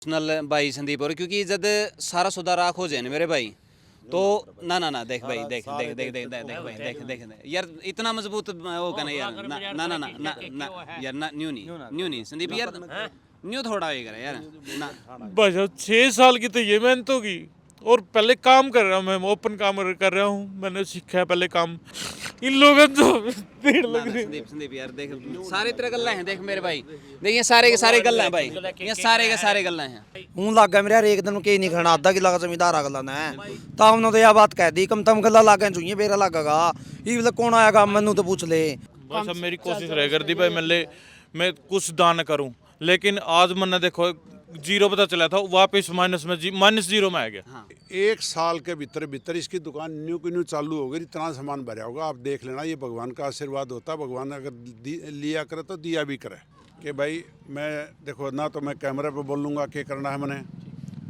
Personal भाई संदीप और क्योंकि जब सारा सौदा राख हो जाए ना मेरे भाई तो ना ना ना देख भाई देख देख देख देख देख भाई देख देख यार इतना मजबूत वो कहना यार ना ना ना ना ना यार ना न्यू नहीं संदीप यार न्यू थोड़ा ये करे यार ना बस 6 साल की तो ये मेहनत होगी और पहले काम कर रहा हूँ, मैं ओपन काम कर रहा हूँ, मैंने सीखा है पहले काम। इन लोगों तो भीड़ लग रही है। संदीप संदीप यार देख सारे तेरे गल्ला हैं देख मेरे भाई देख ये सारे के सारे गल्ला हैं भाई ये सारे के सारे गल्ला हैं हूं लग गया मेरे यार एक दिन के नहीं खाना आधा किला का जमींदार अगला ने ता उन्होंने तो यह बात कह दी कम तम गला लागे जुइए बेरा लगेगा ये मतलब कौन आएगा मैनू तो पूछ ले। बस अब मेरी कोशिश रह कर दी भाई मैं कुछ दान करूं, लेकिन आज मैंने देखो जीरो पता चला था, वापस -0 में आ गया। 1 साल के भीतर भीतर इसकी दुकान न्यू की न्यू चालू हो गई, इतना सामान भरा होगा। आप देख लेना, ये भगवान का आशीर्वाद होता है। भगवान अगर लिया करे तो दिया भी करे कि भाई मैं देखो ना तो मैं कैमरे पे बोल लूँगा क्या करना है मैंने,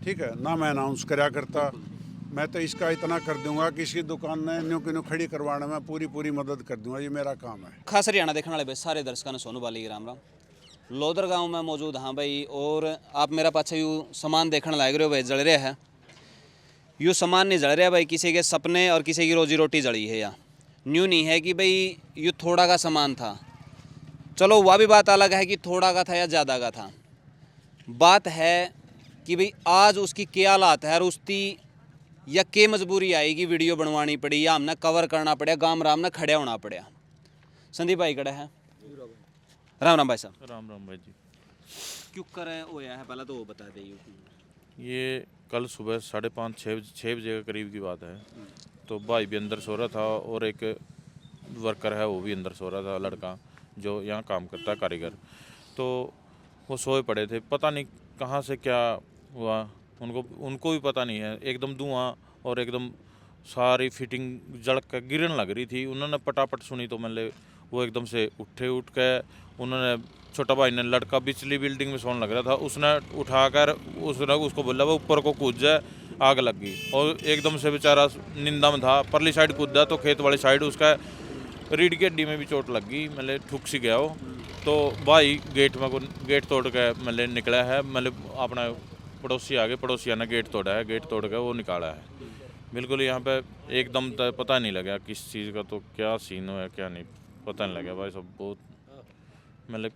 ठीक है ना, मैं अनाउंस करा करता। मैं तो इसका इतना कर दूंगा कि इसकी दुकान ने न्यू की न्यू खड़ी करवाने में पूरी मदद कर दूंगा। ये मेरा काम है। खास हरियाणा देखने वाले भाई सारे दर्शकों ने सोनू बाली राम राम लोधर गांव में मौजूद हाँ भाई। और आप मेरा पाछे यू सामान देखने लग रहे हो भाई, जल रहा है यू सामान नहीं जल रहा भाई, किसी के सपने और किसी की रोजी रोटी जली है। या न्यू नहीं है कि भाई यू थोड़ा का सामान था, चलो वह भी बात अलग है कि थोड़ा का था या ज़्यादा का था। बात है कि भाई आज उसकी क्या हालात है और उसकी या के मजबूरी आई कि वीडियो बनवानी पड़ी या हमने कवर करना पड़ा, गाम राम ने खड़े होना पड़ा। संदीप भाई खड़ा है। राम राम भाई साहब। राम राम भाई जी। क्यों करे होया है पहले तो वो बता दे। ये कल सुबह 5:30-6 बजे के करीब की बात है। तो भाई भी अंदर सो रहा था और एक वर्कर है वो भी अंदर सो रहा था, लड़का जो यहाँ काम करता है, कारीगर। तो वो सोए पड़े थे, पता नहीं कहाँ से क्या हुआ, उनको भी पता नहीं है। एकदम धुआं और एकदम सारी फिटिंग जड़ कर गिरने लग रही थी। उन्होंने पटापट सुनी तो मतलब वो एकदम से उठ के उन्होंने, छोटा भाई ने, लड़का बिचली बिल्डिंग में सोने लग रहा था, उसने उठाकर उसको बोला वो ऊपर को कूद जाए, आग लग गई। और एकदम से बेचारा निंदा में था, परली साइड कूदा तो खेत वाली साइड उसका रीढ़ की हड्डी में भी चोट लग गई, मतलब ठुक सी गया वो। तो भाई गेट तोड़ के मतलब निकला है, मतलब अपना पड़ोसी आ गए, पड़ोसिया ने गेट तोड़ा है, गेट तोड़ के वो निकाला है। बिल्कुल यहाँ पे एकदम पता नहीं लगा किस चीज़ का, तो क्या सीन हो है क्या नहीं पता नहीं लगा भाई। सब बहुत मतलब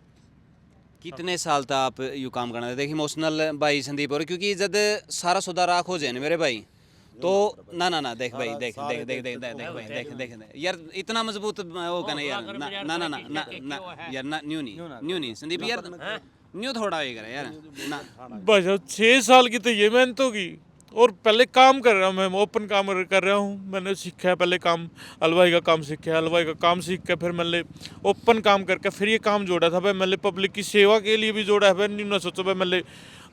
कितने साल था आप यू काम करना था? देखिए इमोशनल भाई संदीप और क्योंकि जब सारा सौदा राख हो जाए ना मेरे भाई तो ना ना ना देख भाई देख देख देख देख देख भाई देख देख यार इतना मजबूत वो कहना यार ना ना ना ना ना यार ना न्यू नहीं संदीप यार न्यू थोड़ा ये करे यार ना बस 6 साल की तो ये मेहनत होगी और पहले काम कर रहा हूँ, मैं ओपन काम कर रहा हूँ, मैंने सीखा है पहले काम, हलवाई का काम सीखा है। हलवाई का काम सीख के फिर मैंने ओपन काम करके फिर ये काम जोड़ा था भाई। मैंने पब्लिक की सेवा के लिए भी जोड़ा है भाई, नहीं ना सोचो भाई मैंने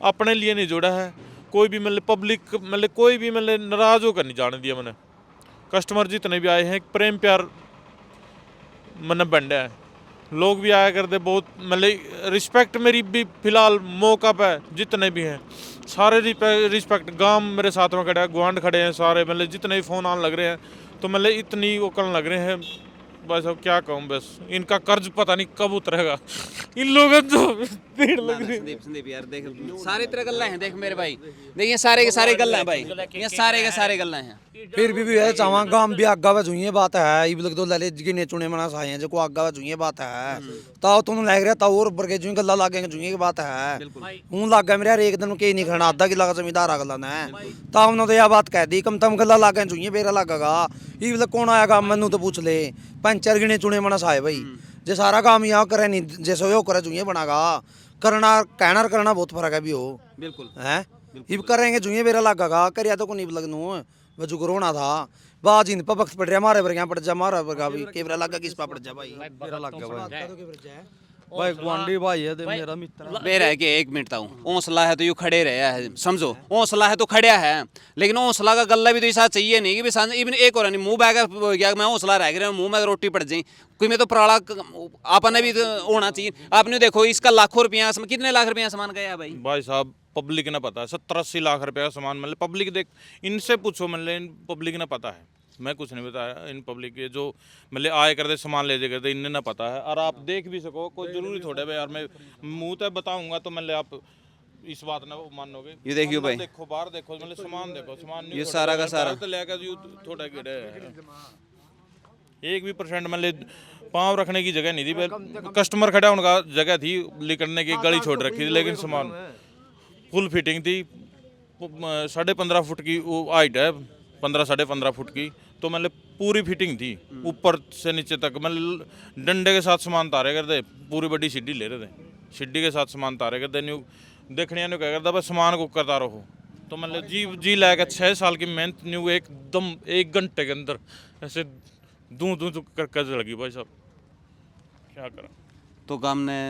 अपने लिए नहीं जोड़ा है। कोई भी मतलब पब्लिक मतलब कोई भी मतलब नाराज़ होकर नहीं जाने दिया मैंने। कस्टमर जितने भी आए हैं प्रेम प्यार मैंने बंडा है, लोग भी आया करते बहुत, मतलब रिस्पेक्ट मेरी भी फिलहाल मौका पे जितने भी हैं सारे रिस्पेक्ट। गांव मेरे साथ में खड़े हैं, गुआंढ खड़े हैं सारे, मतलब जितने भी फ़ोन आने लग रहे हैं तो मतलब इतनी वो करने लग रहे हैं। बस अब क्या कहूँ, बस इनका कर्ज पता नहीं कब उतरेगा। इन लोगों तो भीड़ लग रही है। संदीप यार देख सारे तेरे गल्ला हैं देख मेरे भाई देख ये सारे के सारे गल्ला हैं भाई, ये सारे के सारे गल्ला हैं। फिर भी है चावा गांव भी आगा वे जुइए बात है ये लग तो ले गिने चुने मना साए हैं जो को आगा वे जुइए बात है ता तुम लग रहा ता और ऊपर के जुइए गल्ला लागे जुइए की बात है। हूं लग गया मेरे यार एक दिन के नहीं खाना आधा किला का जमींदार अगला ने ता उन्होंने तो यह बात कह दी कम तम गल्ला लागे जुइए बेरा लगेगा ये मतलब कौन आएगा मैनू तो पूछ ले। 5-4 गिने चुने मना साए भाई जे सारा काम यहाँ करे नहीं जैसे वो करे जुइए बनागा करना कहना करना बहुत फर्क है भी हो बिल्कुल है। ये करेंगे जुइए बेरा लगेगा करिया तो को नहीं लगनू वजू कोरोना था बाज इन पर वक्त पड़ रहा मारे पर पड़ जा मारा पर भी केवरा लगा किस पा पड़ जा भाई मेरा लग गया भाई गुआंढी भाई है मेरा मित्र मेरा है कि 1 मिनट ताऊ हौसला है तो यू खड़े रहे है, समझो हौसला है तो खड़िया है, लेकिन हौसला का गल्ला भी तो ऐसा चाहिए नहीं कि सांझ इवन एक और नहीं मुंह बैग हो गया मैं हौसला रह गया मुंह में रोटी पड़ जाए कोई में तो प्राड़ा आपने भी तो होना चाहिए। आपने देखो इसका लाखों रुपया कितने लाख रुपया सामान गया भाई। भाई साहब पब्लिक ने पता है 70-80 लाख रुपए का सामान, मतलब पब्लिक देख इनसे पूछो, मतलब पब्लिक ने पता है, मैं कुछ नहीं बताया। इन पब्लिक के जो मतलब आए करते सामान ले करते इन्हें ना पता है। और आप देख भी सको, कोई जरूरी थोड़े भाई यार मैं मुँह तो बताऊंगा तो मतलब आप इस बात ना वो मानोगे। ये देखियो अंदर भाई। देखो बाहर देखो, मतलब सामान देखो, सामान नहीं ये सारा का सारा। तो लेकर थोड़ा गिरे एक भी % मतलब पाँव रखने की जगह नहीं थी। कस्टमर खड़ा उनका जगह थी निकलने की, गली छोड़ रखी थी, लेकिन सामान फुल फिटिंग थी। 15.5 फुट की वो हाइट है, 15-15.5 फुट की, तो मतलब पूरी फिटिंग थी ऊपर से नीचे तक। मतलब डंडे के साथ सामान तारे करते, पूरी बड़ी सीढ़ी ले रहे थे, सीढ़ी के साथ सामान तारे करते। न्यू देखने क्या करता बस सामान को करता रहो। तो मतलब जी लाकर 6 साल की मेहनत न्यू एकदम 1 घंटे के अंदर ऐसे दूं कर लगी भाई साहब, क्या करा। तो गांव ने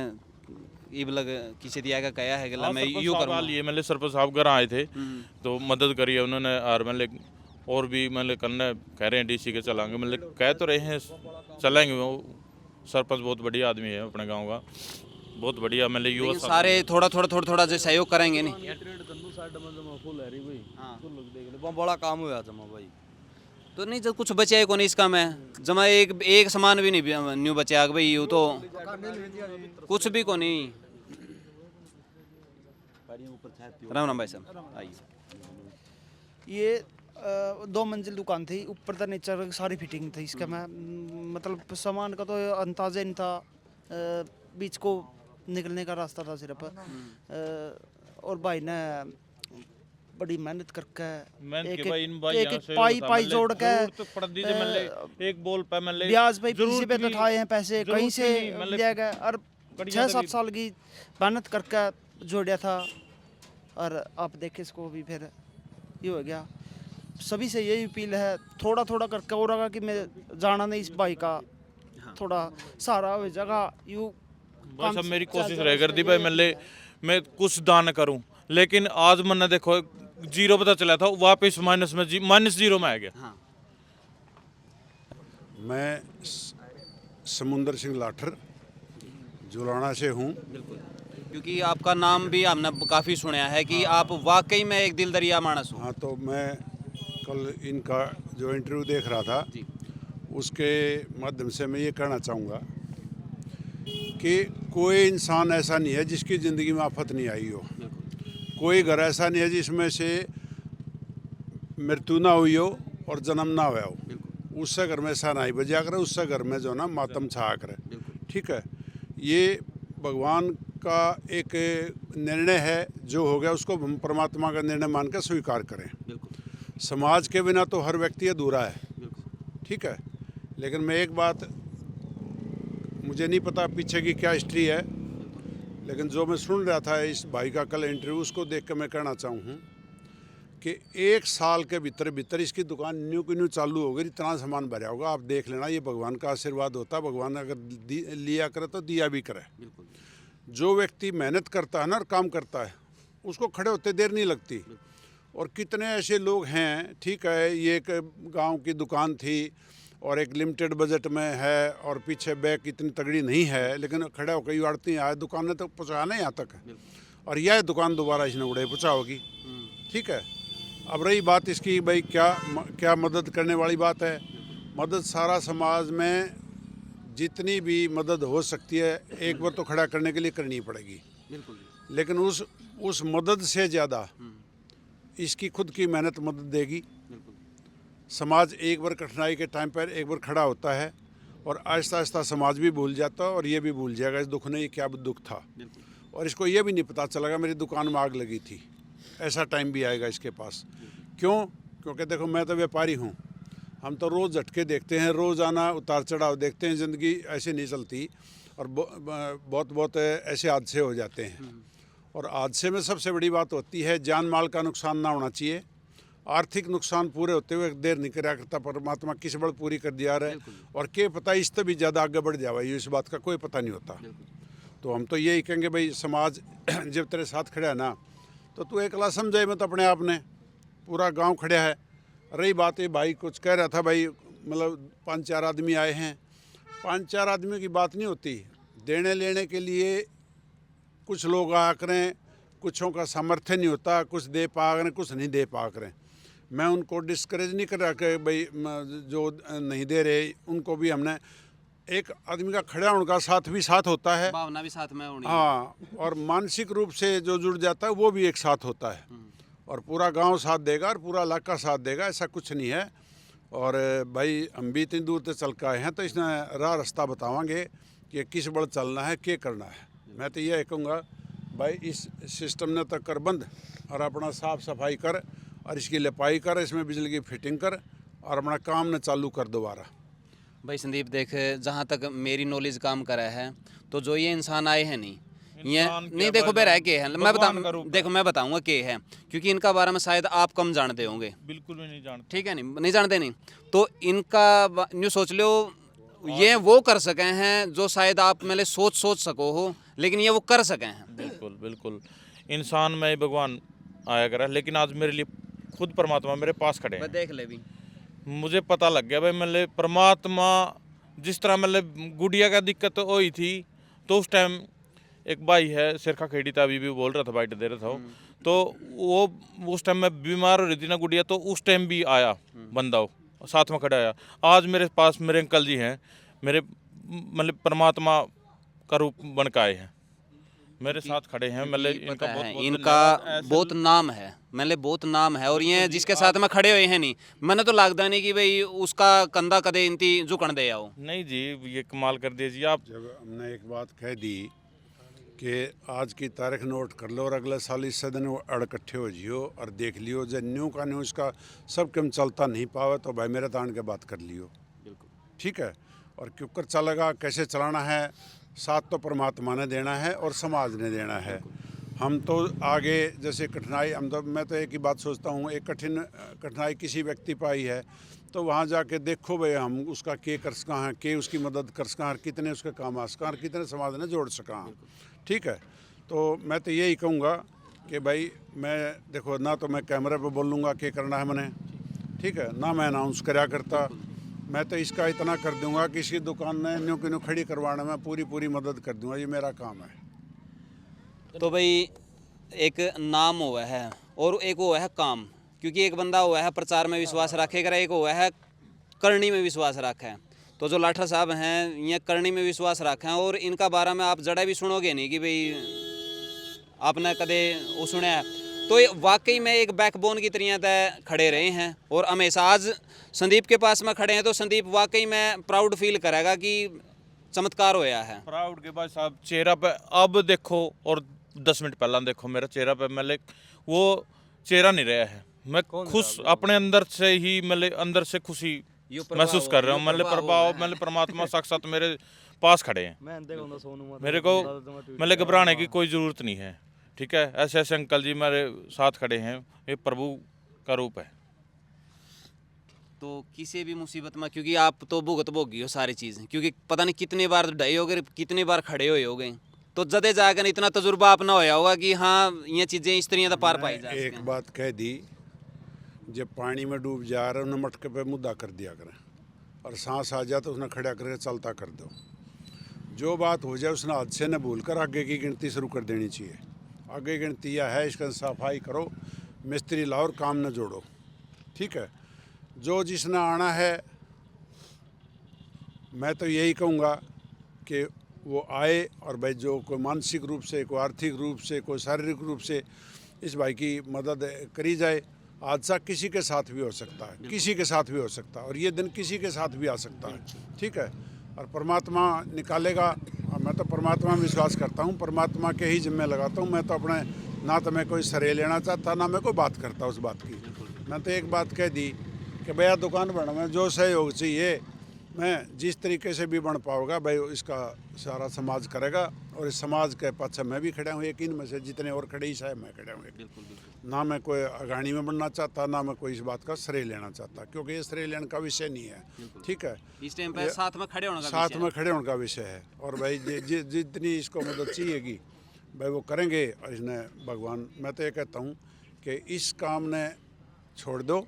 ये लग किसी दिया का कहा है कि मैं यूँ करूँगा। लिए मतलब सरपंच साहब घर आए थे तो मदद करी है उन्होंने। और मतलब और भी मतलब करना कह रहे हैं डीसी के चलाएंगे, मतलब कह तो रहे हैं चलेंगे। वो सरपंच बहुत बढ़िया आदमी है अपने गांव का, बहुत बढ़िया। मतलब युवा सारे थोड़ा जो सहयोग करेंगे नहीं। बहुत बड़ा काम हुआ जमा भाई। तो नहीं जो कुछ बचे को नहीं इसका में जमा एक सामान भी नहीं न्यू बचे आग भाई, यूँ तो कुछ भी को नहीं। राम राम भाई साहब आइए। ये 2 मंजिल दुकान थी, ऊपर तक नीचे सारी फिटिंग थी इसका। मैं मतलब सामान का तो अंदाजा नहीं था, बीच को निकलने का रास्ता था सिर्फ। और भाई ने बड़ी मेहनत करके एक पाई जोड़ के एक बोल पे मतलब ब्याज पे किसी पे उठाए हैं पैसे, कहीं से लिया गया। और 6-7 साल की मेहनत करके जोड़ा था। और आप देखे इसको भी फिर ये हो गया। सभी से यही अपील है, थोड़ा करके और रहा कि मैं जाना नहीं इस भाई का, थोड़ा सहारा हो जगह यूँ। बस अब मेरी कोशिश रह करती भाई मैं कुछ दान करूं, लेकिन आज मैंने देखो 0 पता चला था, वापस -0 में आ गया। हाँ। मैं समुंदर सिंह लाठर जुलाना से हूँ। क्योंकि आपका नाम भी हमने काफ़ी सुना है कि आप वाकई में एक दिल दरिया मानस हो। हाँ, तो मैं कल इनका जो इंटरव्यू देख रहा था जी। उसके माध्यम से मैं ये कहना चाहूँगा कि कोई इंसान ऐसा नहीं है जिसकी ज़िंदगी में आफत नहीं आई हो। कोई घर ऐसा नहीं है जिसमें से मृत्यु ना हुई हो और जन्म ना हुआ हो। उससे घर में शहनाई बजा करे, उससे घर में जो ना मातम छाया करे। ठीक है, ये भगवान का एक निर्णय है, जो हो गया उसको हम परमात्मा का निर्णय मान कर स्वीकार करें। समाज के बिना तो हर व्यक्ति अधूरा है। ठीक है, लेकिन मैं एक बात, मुझे नहीं पता पीछे की क्या हिस्ट्री है, लेकिन जो मैं सुन रहा था इस भाई का कल इंटरव्यू, उसको देख कर मैं कहना चाहूँ कि 1 साल के भीतर इसकी दुकान न्यू की न्यू चालू हो गई, इतना सामान भरा होगा। आप देख लेना, ये भगवान का आशीर्वाद होता है। भगवान अगर लिया करे तो दिया भी करे। जो व्यक्ति मेहनत करता है ना और काम करता है, उसको खड़े होते देर नहीं लगती। और कितने ऐसे लोग हैं, ठीक है, ये एक गांव की दुकान थी और एक लिमिटेड बजट में है और पीछे बैक इतनी तगड़ी नहीं है, लेकिन खड़े होकर युवाड़ती आए दुकानें तक पहुँचाना यहाँ तक है। और यह दुकान दोबारा इसने उड़े पहुँचाओगी। ठीक है, अब रही बात इसकी भाई क्या मदद करने वाली बात है। मदद सारा समाज में जितनी भी मदद हो सकती है एक बार तो खड़ा करने के लिए करनी पड़ेगी। लेकिन उस मदद से ज़्यादा इसकी खुद की मेहनत मदद देगी। समाज एक बार कठिनाई के टाइम पर एक बार खड़ा होता है और आहिस्ता आहिस्ता समाज भी भूल जाता है और ये भी भूल जाएगा इस दुख ने ये क्या दुख था। और इसको ये भी नहीं पता चलेगा मेरी दुकान में आग लगी थी, ऐसा टाइम भी आएगा इसके पास। क्यों? क्योंकि देखो, मैं तो व्यापारी हूँ, हम तो रोज़ झटके देखते हैं, रोज़ाना उतार चढ़ाव देखते हैं। ज़िंदगी ऐसे नहीं चलती और बहुत ऐसे हादसे हो जाते हैं। और हादसे में सबसे बड़ी बात होती है जान माल का नुकसान ना होना चाहिए। आर्थिक नुकसान पूरे होते हुए देर नहीं करा करता, परमात्मा किस बड़ पूरी कर दिया रहे। और क्या पता इससे भी ज़्यादा आगे बढ़ जावा, इस बात का कोई पता नहीं होता। तो हम तो यही कहेंगे भाई, समाज जब तेरे साथ खड़ा है ना, तो तू अकेला समझे मत अपने आप ने, पूरा गांव खड़ा है। रही बात ये भाई कुछ कह रहा था भाई, मतलब 5-4 आदमी आए हैं, 5-4 आदमियों की बात नहीं होती। देने लेने के लिए कुछ लोग आ करें, कुछों का सामर्थ्य नहीं होता, कुछ दे पा करें, कुछ नहीं दे पा करें। मैं उनको डिस्करेज नहीं कर रहा कि भाई जो नहीं दे रहे उनको भी हमने एक आदमी का खड़ा उनका साथ भी साथ होता है, भावना भी साथ में होनी। हाँ, और मानसिक रूप से जो जुड़ जाता है वो भी एक साथ होता है, और पूरा गांव साथ देगा और पूरा इलाका साथ देगा, ऐसा कुछ नहीं है। और भाई हम भी इतनी दूर से चल के आए हैं, तो इसने राह रास्ता बतावांगे कि किस बड़ चलना है, क्या करना है। मैं तो ये कहूँगा भाई इस सिस्टम ने तो कर बंद, और अपना साफ सफाई कर और इसकी लिपाई कर, इसमें बिजली की फिटिंग कर और अपना काम न चालू कर दोबारा। भाई संदीप देख, जहाँ तक मेरी नॉलेज काम करा है तो जो ये इंसान आए हैं नहीं, ये इंसान क्या नहीं देखो भाई, बेरा के है, मैं भगवान का बता रूप देखो मैं बताऊंगा के है, क्योंकि इनका बारे में शायद आप कम जानते होंगे। बिल्कुल भी नहीं जानते। ठीक है, नहीं जानते नहीं, तो इनका न्यू सोच लो, ये वो कर सके हैं जो शायद आप मेरे सोच सको हो, लेकिन ये वो कर सके हैं। बिल्कुल बिल्कुल, इंसान में भगवान आया करा, लेकिन आज मेरे लिए खुद परमात्मा मेरे पास खड़े हैं। देख ले भी, मुझे पता लग गया भाई, मतलब परमात्मा जिस तरह मतलब गुड़िया का दिक्कत हुई थी, तो उस टाइम एक भाई है सिरखा खेड़ी था, अभी भी बोल रहा था, बाइट दे रहा था वो, तो वो उस टाइम में बीमार हो रही थी ना गुड़िया, तो उस टाइम भी आया बंदा, वो साथ में खड़ा आया। आज मेरे पास मेरे अंकल जी हैं, मेरे मतलब परमात्मा का रूप बन के आए हैं, मेरे साथ खड़े हैं। मतलब इनका पता बहुत है बहुत इनका धन्यवाद। ऐसे बहुत नाम है, मैंने बहुत नाम है, और ये जिसके साथ में खड़े हुए हैं नहीं, मैंने तो लगता नहीं कि भाई उसका कंधा कदे इंती झुकण दे आओ। नहीं जी, ये कमाल कर दीजिए आप। जब हमने एक बात कह दी कि आज की तारीख नोट कर लो और अगले साल इससे दिन अड़ इकट्ठे हो जियो और देख लियो, जब न्यू का न्यू इसका सब कम चलता नहीं पावे तो भाई मेरे तान के बात कर लियो, ठीक है। और क्यों कर चलेगा, कैसे चलाना है, साथ तो परमात्मा ने देना है और समाज ने देना है। हम तो आगे जैसे कठिनाई, मैं तो एक ही बात सोचता हूँ, एक कठिनाई किसी व्यक्ति पाई है तो वहाँ जाके देखो भाई हम उसका के कर सका हैं, के उसकी मदद कर सका हैं, कितने उसके काम आ सका हैं, कितने समाज ने जोड़ सका हैं, ठीक है। तो मैं तो यही कहूँगा कि भाई मैं देखो ना तो मैं कैमरे पे बोलूँगा क्या करना है मैंने, ठीक है, ना मैं अनाउंस कराया करता। मैं तो इसका इतना कर दूंगा कि इसकी दुकान ने न्यू की न्यू खड़ी करवाने में पूरी मदद कर दूंगा, ये मेरा काम है। तो भाई एक नाम हुआ है और एक हुआ है काम, क्योंकि एक बंदा हुआ है प्रचार में विश्वास रखेगा, एक हुआ है करनी में विश्वास रखा है। तो जो लाठर साहब हैं ये करनी में विश्वास रखे हैं, और इनका बारे में आप जड़ा भी सुनोगे नहीं कि भाई आपने कदे वो सुना है। तो ये वाकई में एक बैकबोन की तरह तय खड़े रहे हैं, और हमेशा आज संदीप के पास में खड़े हैं तो संदीप वाकई में प्राउड फील करेगा कि चमत्कार होया है। प्राउड के बाद साहब चेहरा पे अब देखो और 10 मिनट पहला देखो मेरा चेहरा पे, मतलब वो चेहरा नहीं रहा है। मैं खुश अपने अंदर से ही, मतलब अंदर से खुशी महसूस कर रहा हूँ। मतलब प्रभाव, मतलब परमात्मा साक्षात मेरे पास खड़े हैं, मेरे को मतलब घबराने की कोई ज़रूरत नहीं है, ठीक है। ऐसे ऐसे अंकल जी मेरे साथ खड़े हैं, ये प्रभु का रूप है। तो किसी भी मुसीबत में, क्योंकि आप तो भुगत भोगी हो सारी चीज़ें, क्योंकि पता नहीं कितनी बार ढाई हो गए, कितनी बार खड़े हुए हो गए, तो जदे जाकर इतना तजुर्बा आपने होया होगा कि हाँ ये चीज़ें इस तरह पार पाई जा एक बात कह दी, जब पानी में डूब जा रहे उन्हें मटके पे मुद्दा कर दिया करें, और सांस आ जाए तो उसने खड़ा करके चलता कर दो। जो बात हो जाए उसने हादसे न भूल कर आगे की गिनती शुरू कर देनी चाहिए। आगे गिनती यह है, इसका सफाई करो, मिस्त्री लाओ और काम न जोड़ो, ठीक है। जो जिसने आना है मैं तो यही कहूँगा कि वो आए, और भाई जो कोई मानसिक रूप से, कोई आर्थिक रूप से, कोई शारीरिक रूप से इस भाई की मदद करी जाए। हादसा किसी के साथ भी हो सकता है, किसी के साथ भी हो सकता है, और ये दिन किसी के साथ भी आ सकता है, ठीक है। और परमात्मा निकालेगा, और मैं तो परमात्मा में विश्वास करता हूँ, परमात्मा के ही जिम्मे लगाता हूँ। मैं तो अपने ना तो मैं कोई श्रेय लेना चाहता, ना मैं कोई बात करता उस बात की। मैं तो एक बात कह दी कि भैया दुकान बढ़ने में जो सहयोग चाहिए, मैं जिस तरीके से भी बन पाऊँगा भाई इसका सारा समाज करेगा, और इस समाज के पाछे मैं भी खड़ा हूँ। एक इनमें से जितने और खड़े ही शायद मैं खड़ा हूँ। ना मैं कोई अगाड़ी में बनना चाहता, ना मैं कोई इस बात का श्रेय लेना चाहता, क्योंकि ये श्रेय लेने का विषय नहीं है, ठीक है। इस टाइम पे साथ में खड़े होने का साथ में खड़े होने का विषय है, और भाई जितनी इसको मदद चाहिएगी भाई वो करेंगे। और इसने भगवान, मैं तो ये कहता हूँ कि इस काम ने छोड़ दो,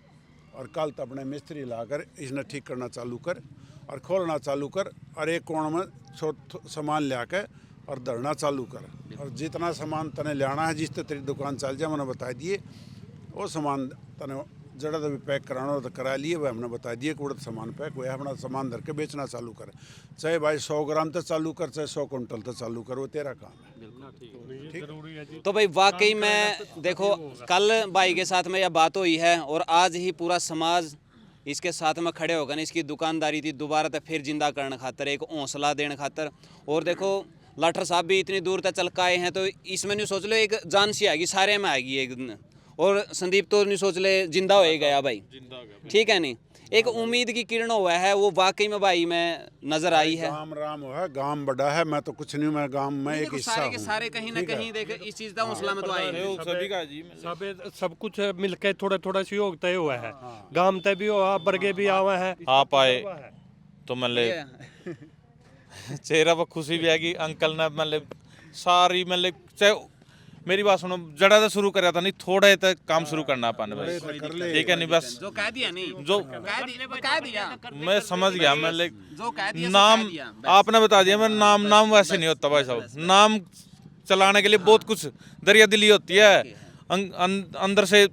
और कल तो अपने मिस्त्री लाकर इसने ठीक करना चालू कर और खोलना चालू कर, और एक कोण में सामान ले कर और धरना चालू कर, और जितना सामान तने लाना है, जिस तेरी दुकान चल जाए मैंने बता दिए, वो सामान तने जड़ा तो भी पैक कराना हो तो करा लिए, वह हमने बता दिए कि उड़द सामान पैक हुआ है, अपना सामान धर के बेचना चालू कर, चाहे भाई 100 ग्राम तक चालू कर, चाहे 100 कुंटल तक चालू कर, वो तेरा काम है। तो भाई वाकई में देखो, कल भाई के साथ में यह बात हुई है और आज ही पूरा समाज इसके साथ में खड़े होकर इसकी दुकानदारी थी दोबारा तक फिर जिंदा करने खातर, एक हौसला देने खातर। और देखो लाठर साहब भी इतनी दूर तक चल के आए हैं, तो इसमें नहीं सोच लो एक जान सी आएगी, सारे में आएगी एक दिन। और संदीप तो नहीं सोच ले जिंदा हो ही गया भाई, ठीक है नहीं, एक उम्मीद की किरण हुआ है, वो वाकई में भाई में नजर आई है। गांव राम हो है, गांव बड़ा है, मैं तो कुछ नहीं, मैं गांव में एक हिस्सा सारे के हूँ। सारे कहीं ना कहीं देख इस चीज का हौसला में तो आए हैं। सभी का जी सब कुछ मिलके थोड़ा थोड़ा सहयोग तय हुआ है, गांव तय भी हुआ, बरगे भी आवा है। आप आए तो मतलब चेहरा पर खुशी भी आएगी। अंकल ने मतलब सारी मतलब चाहे मेरी बात सुनो, जड़ा से शुरू करा था नहीं, थोड़े तक काम शुरू करना अपन बस, ठीक है नहीं, बस जो कह दिया नहीं, जो कह दिया मैं समझ गया, मैं जो कह दिया नाम आपने बता दिया, मैं नाम वैसे नहीं होता भाई साहब, नाम चलाने के लिए बहुत कुछ दरिया दिली होती है, अंदर से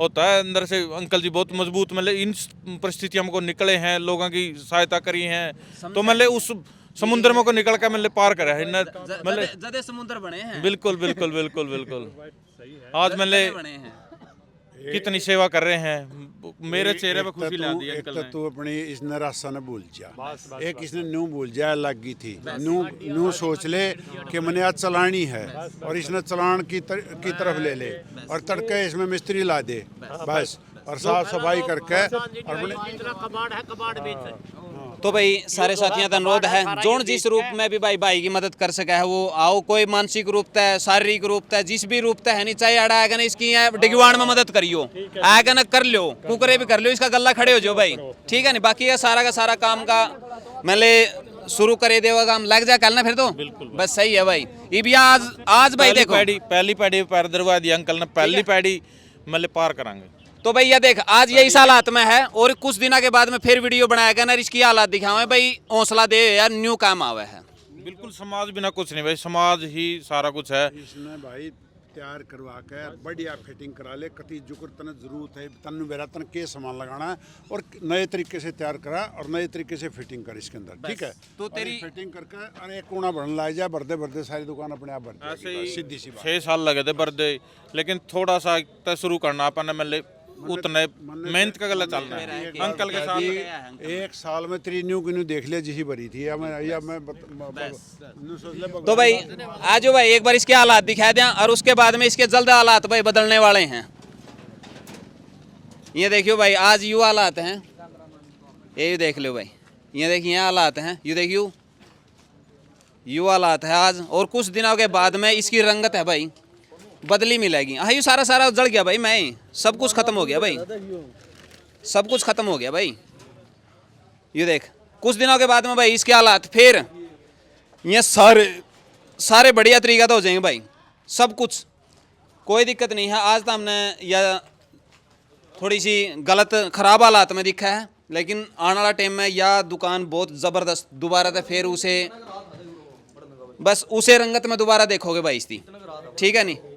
होता है, अंदर से अंकल जी बहुत मजबूत मतलब इन परिस्थितियों को निकले हैं, लोगों की सहायता करी है, तो मतलब उस समुद्र में को निकल कर मतलब पार करा है मतलब जदे समुद्र बने हैं। बिल्कुल बिल्कुल बिल्कुल बिल्कुल। आज मतलब बने हैं। कितनी सेवा कर रहे हैं, मेरे चेहरे पे खुशी ला दी एक अंकल तो ने। तू अपनी इस निराशा ने भूल जा, एक इसने न्यू भूल जा लग गई थी, न्यू सोच ले कि मैंने आज चलानी है, और इसने चलान की तरफ ले ले, और तड़के इसमें मिस्त्री ला दे बस, और साफ सफाई करके तो भाई सारे साथियों का अनुरोध है, जोन जिस रूप में भी भाई की मदद कर सका है वो आओ, कोई मानसिक रूप है, शारीरिक रूप है, जिस भी रूप है नहीं, चाहे अड़ा आएगा ना इसकी डिगवाड़ में मदद करियो, आएगा ना कर लो, कुकरे भी कर लो, इसका गला खड़े हो जाओ भाई, ठीक है नहीं, बाकी का सारा काम का मतलब शुरू करे देगा काम लग जाए कल ना फिर तो बस सही है भाई। ये भी आज भाई देखो पहली पैड़ी पैर दरवा दिया अंकल ने, पहली पैड़ी मतलब पार करांगे। तो भाई ये देख आज ये इस हालात में है, और कुछ दिनों के बाद में फिर वीडियो बनाएगा ना, इसकी हालात दिखावे भाई, हौसला दे यार, न्यू काम आवे है। बिल्कुल समाज बिना कुछ नहीं भाई, समाज ही सारा कुछ है। इसने भाई तैयार करवा के बढ़िया फिटिंग करा ले, कति जुकर तने जरूरत है, तन मेरा तन के सामान लगाना है, और नए तरीके से तैयार करा और नए तरीके से फिटिंग कर इसके अंदर, ठीक है। तो तेरी फिटिंग करके और एक कोना भरने लग जाए, भरते सारी दुकान अपने आप भर ऐसे जाएगी, ही सीधी सी बात। 6 साल लगे थे बर्दे, लेकिन थोड़ा सा तय शुरू करना अपन ने मतलब उतने मेहनत का गला चलना है अंकल के साथ। एक साल में तेरी न्यू की न्यू देख लिया जिही भरी थी, तो भाई आजो भाई एक बार इसके हालात दिखा दें, और उसके बाद में इसके जल्द हालात भाई बदलने वाले हैं। ये देखियो भाई आज यू हालात हैं, ये देख लो भाई, ये देखिए हालात हैं, ये देखियो यू हालात है आज, और कुछ दिनों के बाद में इसकी रंगत है भाई बदली मिलेगी। हाँ यू सारा जल गया भाई, मैं सब कुछ खत्म हो गया भाई, सब कुछ खत्म हो गया भाई। ये देख कुछ दिनों के बाद में भाई इसके हालात फिर ये सारे बढ़िया तरीका तो हो जाएंगे भाई, सब कुछ कोई दिक्कत नहीं है। आज तो हमने यह थोड़ी सी गलत खराब हालात में दिखा है, लेकिन आने वाला टाइम में यह दुकान बहुत ज़बरदस्त दोबारा से फिर उसे बस उसे रंगत में दोबारा देखोगे भाई इसकी, ठीक है नहीं।